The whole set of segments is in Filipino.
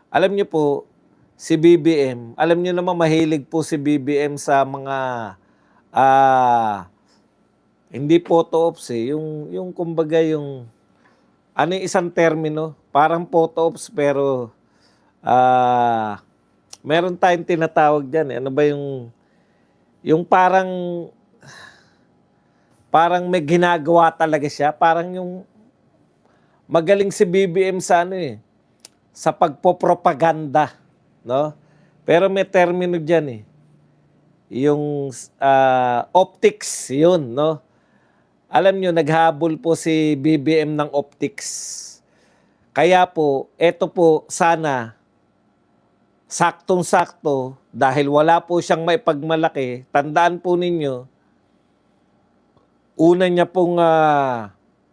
Alam niyo po, si BBM, alam niyo naman mahilig po si BBM sa mga, ah, hindi photo ops, yung kumbaga yung ano yung isang termino, parang photo ops pero, ah, meron tayong tinatawag diyan, eh, ano ba yung parang may ginagawa talaga siya, parang yung magaling si BBM sa ano, eh, sa pagpopropaganda, 'no? Pero may termino diyan, eh, yung, optics, yun, 'no? Alam niyo naghabol po si BBM ng optics. Kaya po, eto po sana, saktong-sakto dahil wala po siyang maipagmalaki, tandaan po ninyo, una niya pong,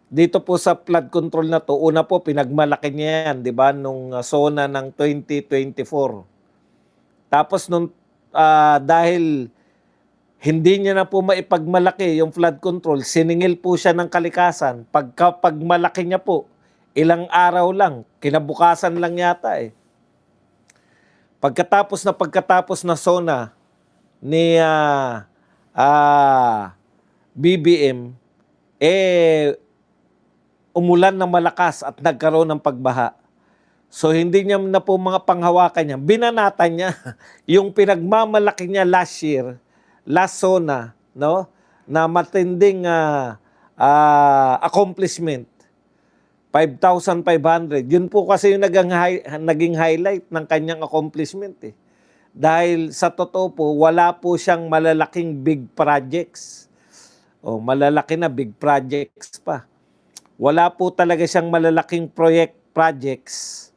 dito po sa flood control na 'to, una po pinagmalaki niya 'yan, 'di ba, nung, SONA ng 2024. Tapos nung, dahil hindi niya na po maipagmalaki yung flood control, siningil po siya ng kalikasan. Pagmalaki niya po, ilang araw lang, kinabukasan lang yata, eh. Pagkatapos na SONA ni, BBM, eh, umulan ng malakas at nagkaroon ng pagbaha. So hindi niya na po mga panghawakan niya, binanatan niya yung pinagmamalaki niya last SONA, no? Na matinding accomplishment, 5,500. Yun po kasi yung naging highlight ng kanyang accomplishment, eh. Dahil sa totoo po, wala po siyang malalaking big projects. O malalaki na big projects pa. Wala po talaga siyang malalaking projects.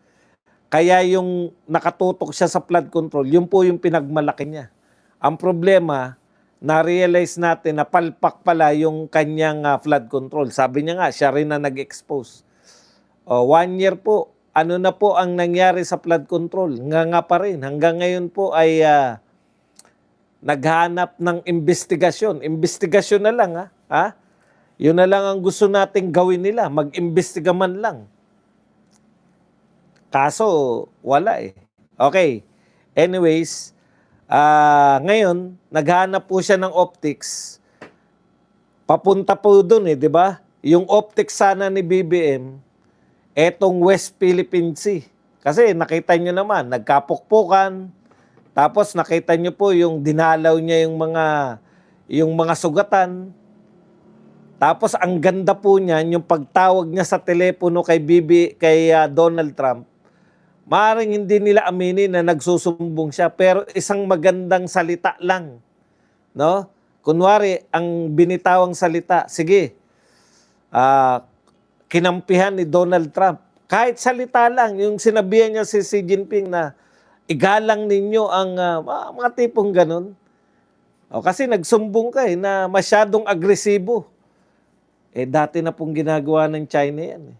Kaya yung nakatutok siya sa flood control, yun po yung pinagmalaki niya. Ang problema, na-realize natin na palpak pala yung kanyang flood control. Sabi niya nga, siya rin na nag-expose. 1 year po, ano na po ang nangyari sa flood control? Nga pa rin. Hanggang ngayon po ay naghanap ng investigasyon. Investigasyon na lang, ha? Yun na lang ang gusto nating gawin nila, mag-imbestiga man lang. Kaso, wala, eh. Okay. Anyways, ngayon, naghanap po siya ng optics. Papunta po dun, eh, di ba? Yung optics sana ni BBM, etong West Philippine Sea. Kasi nakita nyo naman, nagkapukpukan. Tapos nakita nyo po yung dinalaw niya yung mga sugatan. Tapos ang ganda po niyan, yung pagtawag niya sa telepono kay Donald Trump. Maaaring hindi nila aminin na nagsusumbong siya, pero isang magandang salita lang, no? Kunwari, ang binitawang salita, sige, kinampihan ni Donald Trump. Kahit salita lang, yung sinabihan niya si Xi Jinping na igalang ninyo ang mga tipong ganun. Kasi nagsumbong ka, na masyadong agresibo. Dati na pong ginagawa ng China yan.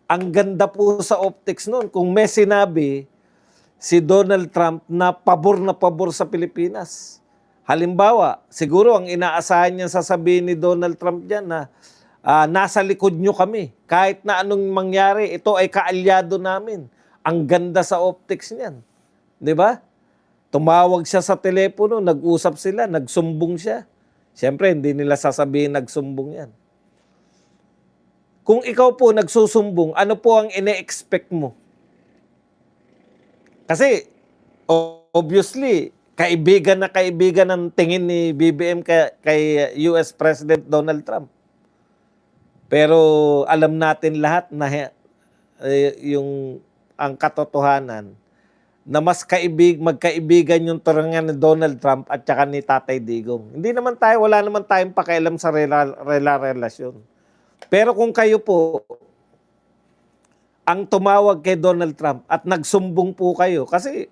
Ang ganda po sa optics noon, kung may sinabi si Donald Trump na pabor sa Pilipinas. Halimbawa, siguro ang inaasahan niya sasabihin ni Donald Trump dyan na nasa likod nyo kami. Kahit na anong mangyari, ito ay kaalyado namin. Ang ganda sa optics niyan. Di ba? Tumawag siya sa telepono, nag-usap sila, nagsumbong siya. Siyempre, hindi nila sasabihin nagsumbong yan. Kung ikaw po nagsusumbong, ano po ang ine-expect mo? Kasi, obviously, kaibigan ng tingin ni BBM kay US President Donald Trump. Pero alam natin lahat na ang katotohanan na mas magkaibigan yung turangan ni Donald Trump at saka ni Tatay Digong. Wala naman tayong pakialam sa relasyon. Pero kung kayo po ang tumawag kay Donald Trump at nagsumbong po kayo, kasi,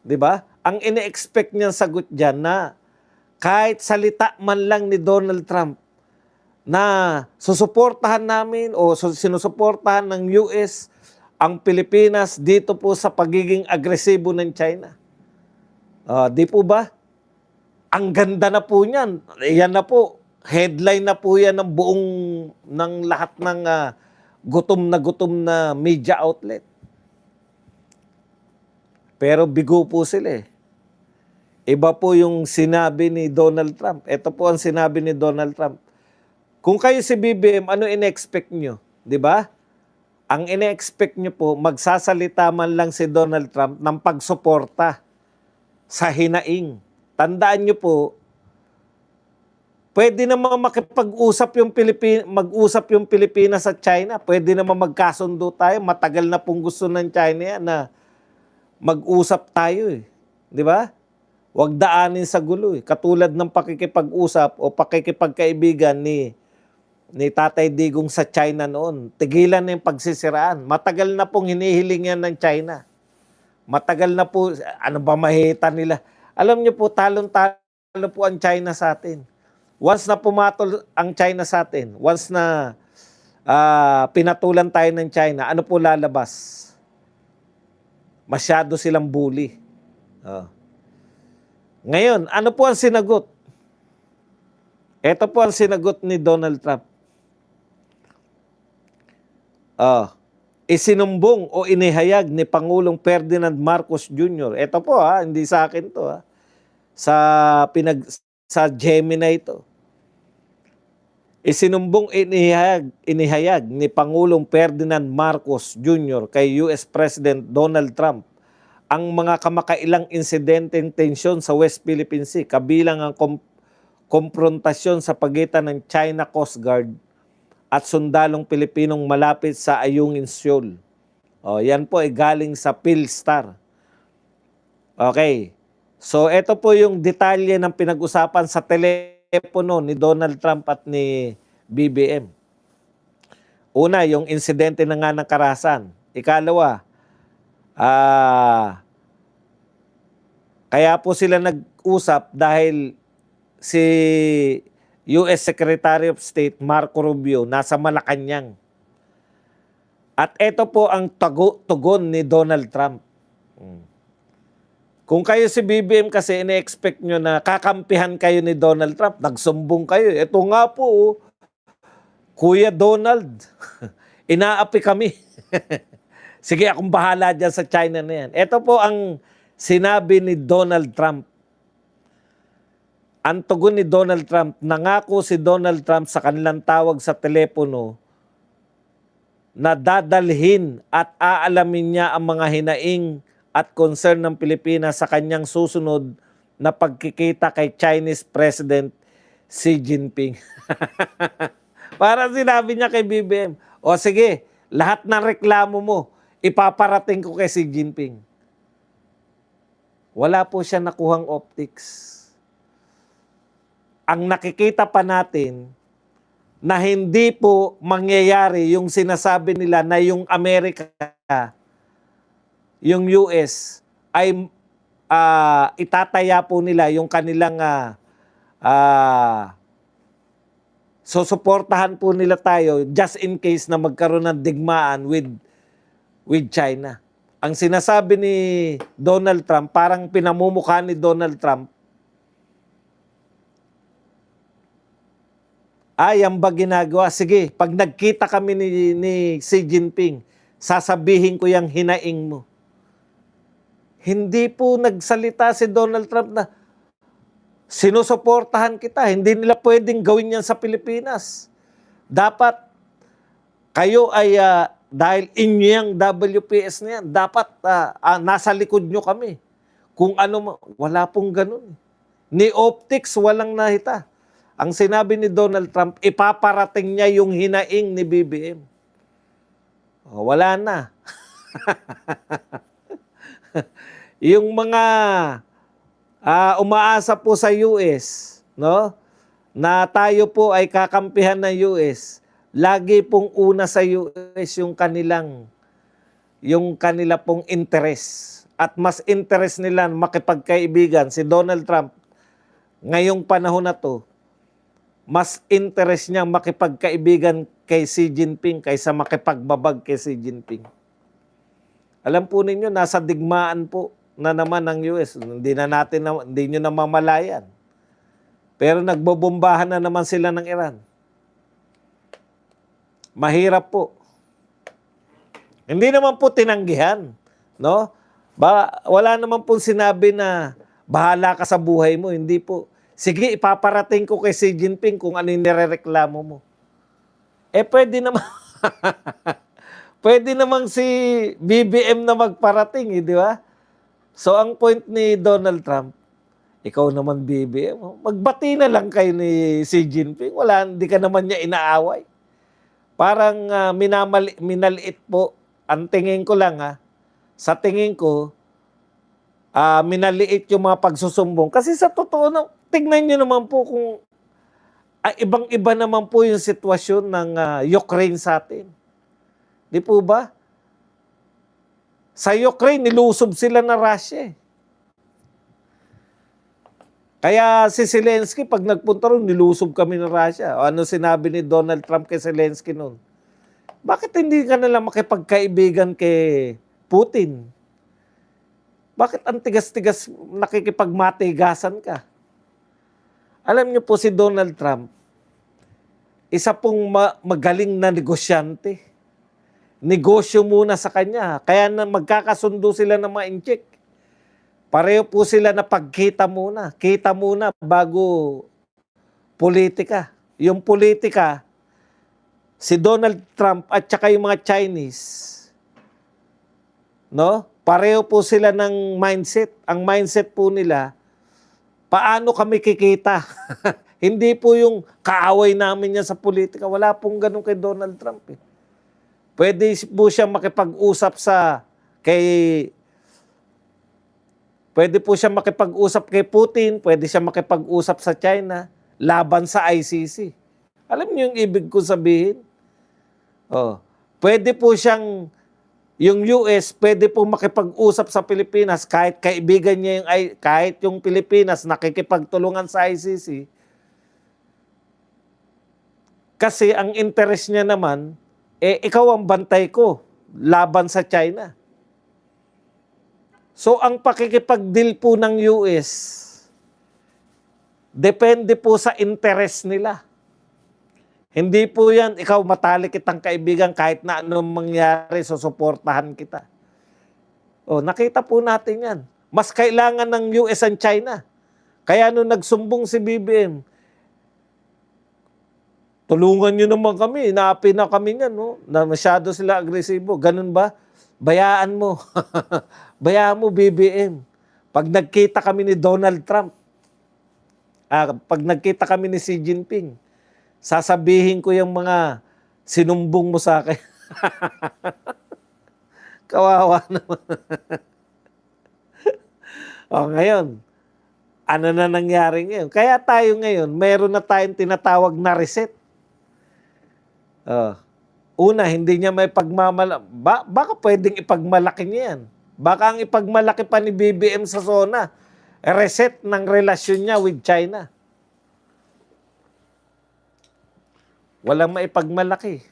di ba, ang ine-expect niyang sagot dyan na kahit salita man lang ni Donald Trump na susuportahan namin o sinusuportahan ng US ang Pilipinas dito po sa pagiging agresibo ng China. Di po ba? Ang ganda na po niyan. Yan na po. Headline na po yan ng lahat ng gutom na media outlet. Pero bigo po sila eh. Iba po yung sinabi ni Donald Trump. Ito po ang sinabi ni Donald Trump. Kung kayo si BBM, ano in-expect nyo? Di ba? Ang in-expect nyo po, magsasalita man lang si Donald Trump ng pagsuporta sa hinaing. Tandaan nyo po, pwede naman makipag-usap mag-usap yung Pilipinas at China. Pwede naman magkasundo tayo. Matagal na pong gusto ng China yan na mag-usap tayo eh. Di ba? Huwag daanin sa gulo eh. Katulad ng pakikipag-usap o pakikipagkaibigan ni Tatay Digong sa China noon. Tigilan na yung pagsisiraan. Matagal na pong hinihiling yan ng China. Matagal na po, ano ba mahita nila? Alam niyo po, talon-talo po ang China sa atin. Once na pumatol ang China sa atin, once na pinatulan tayo ng China, ano po lalabas? Masyado silang bully. Ngayon, ano po ang sinagot? Ito po ang sinagot ni Donald Trump. Isinumbong o inihayag ni Pangulong Ferdinand Marcos Jr. Ito po hindi sa akin to sa Gemini ito. Isinumbong inihayag ni Pangulong Ferdinand Marcos Jr. kay US President Donald Trump ang mga kamakailang insidenteng tensyon sa West Philippine Sea, kabilang ang komprontasyon sa pagitan ng China Coast Guard at sundalong Pilipinong malapit sa Ayungin Shoal. Yan po ay galing sa Philstar. Okay. So, ito po yung detalye ng pinag-usapan sa telepono ni Donald Trump at ni BBM. Una, yung insidente na nga ng Karahasan. Ikalawa, kaya po sila nag-usap dahil si US Secretary of State Marco Rubio nasa Malacanang. At ito po ang tugon ni Donald Trump. Kung kayo si BBM kasi ine-expect nyo na kakampihan kayo ni Donald Trump, nagsumbong kayo. Ito nga po, Kuya Donald, inaapi kami. Sige, akong bahala dyan sa China na yan. Ito po ang sinabi ni Donald Trump. Ang tugon ni Donald Trump, nangako si Donald Trump sa kanilang tawag sa telepono na dadalhin at aalamin niya ang mga hinaing at concern ng Pilipinas sa kanyang susunod na pagkikita kay Chinese President Xi Jinping. Para sinabi niya kay BBM, o sige, lahat ng reklamo mo, ipaparating ko kay Xi Jinping. Wala po siya nakuhang optics. Ang nakikita pa natin na hindi po mangyayari yung sinasabi nila na yung Amerika, yung US, ay itataya po nila yung kanilang susuportahan po nila tayo just in case na magkaroon ng digmaan with China. Ang sinasabi ni Donald Trump, parang pinamumukha ni Donald Trump, yan ba ginagawa? Sige, pag nagkita kami ni Xi Jinping, sasabihin ko yung hinaing mo. Hindi po nagsalita si Donald Trump na sinusuportahan kita. Hindi nila pwedeng gawin yan sa Pilipinas. Dapat kayo ay, dahil inyo yung WPS na yan, dapat nasa likod nyo kami. Kung ano, wala pong ganun. Ni optics, walang nahita. Ang sinabi ni Donald Trump, ipaparating niya yung hinaing ni BBM. Wala na. Yung mga umaasa po sa US, no? Na tayo po ay kakampihan ng US, lagi pong una sa US yung kanila pong interes. At mas interes nila makipagkaibigan si Donald Trump ngayong panahon na to, mas interes niya makipagkaibigan kay Xi Jinping kaysa makipagbabag kay Xi Jinping. Alam po ninyo, nasa digmaan po na naman ng US. Hindi nyo namamalayan. Pero nagbobombahan na naman sila ng Iran. Mahirap po. Hindi naman po tinanggihan, no? Wala naman pong sinabi na bahala ka sa buhay mo. Hindi po. Sige, ipaparating ko kay Xi Jinping kung ano yung nirereklamo mo. Pwede naman, pwede namang si BBM na magparating, di ba? So, ang point ni Donald Trump, ikaw naman BBM, magbati na lang kayo ni Xi Jinping. Hindi ka naman niya inaaway. Parang minaliit po. Ang tingin ko lang sa tingin ko, minaliit yung mga pagsusumbong. Kasi sa totoo na, tignan nyo naman po kung ibang-iba naman po yung sitwasyon ng Ukraine sa atin. Di po ba? Sa Ukraine, nilusob sila na Russia. Kaya si Zelensky, pag nagpunta ron, nilusob kami ng Russia. O ano sinabi ni Donald Trump kay Zelensky noon? Bakit hindi ka nalang makipagkaibigan kay Putin? Bakit ang tigas-tigas nakikipagmatigasan ka? Alam niyo po si Donald Trump, isa pong magaling na negosyante. Negosyo muna sa kanya. Kaya na magkakasundo sila ng mga incheck. Pareho po sila na pagkita muna. Kita muna bago politika. Yung politika, si Donald Trump at saka yung mga Chinese, no? Pareho po sila ng mindset. Ang mindset po nila, paano kami kikita? Hindi po yung kaaway namin yan sa politika. Wala pong ganun kay Donald Trump. Pwede po siya makipag-usap Pwede po siya makipag-usap kay Putin, pwede siya makipag-usap sa China, laban sa ICC. Alam niyo yung ibig ko sabihin? Pwede po yung US, pwede po makipag-usap sa Pilipinas, kahit kaibigan niya kahit yung Pilipinas nakikipagtulungan sa ICC. Kasi ang interest niya naman, ikaw ang bantay ko, laban sa China. So, ang pakikipag-deal po ng US, depende po sa interest nila. Hindi po yan, ikaw matalik kitang kaibigan, kahit na anong mangyari, susuportahan kita. Nakita po natin yan. Mas kailangan ng US and China. Kaya nung nagsumbong si BBM, tulungan nyo naman kami, naapi na kami yan, no? Na masyado sila agresibo. Ganun ba? Bayaan mo. Bayaan mo, BBM. Pag nagkita kami ni Donald Trump, pag nagkita kami ni Xi Jinping, sasabihin ko yung mga sinumbong mo sa akin. Kawawa naman. Ngayon, ano na nangyari ngayon? Kaya tayo ngayon, meron na tayong tinatawag na reset. Una, hindi niya may pagmamalaki. Baka pwedeng ipagmalaki niya yan. Baka ang ipagmalaki pa ni BBM sa zona, reset ng relasyon niya with China. Walang maipagmalaki.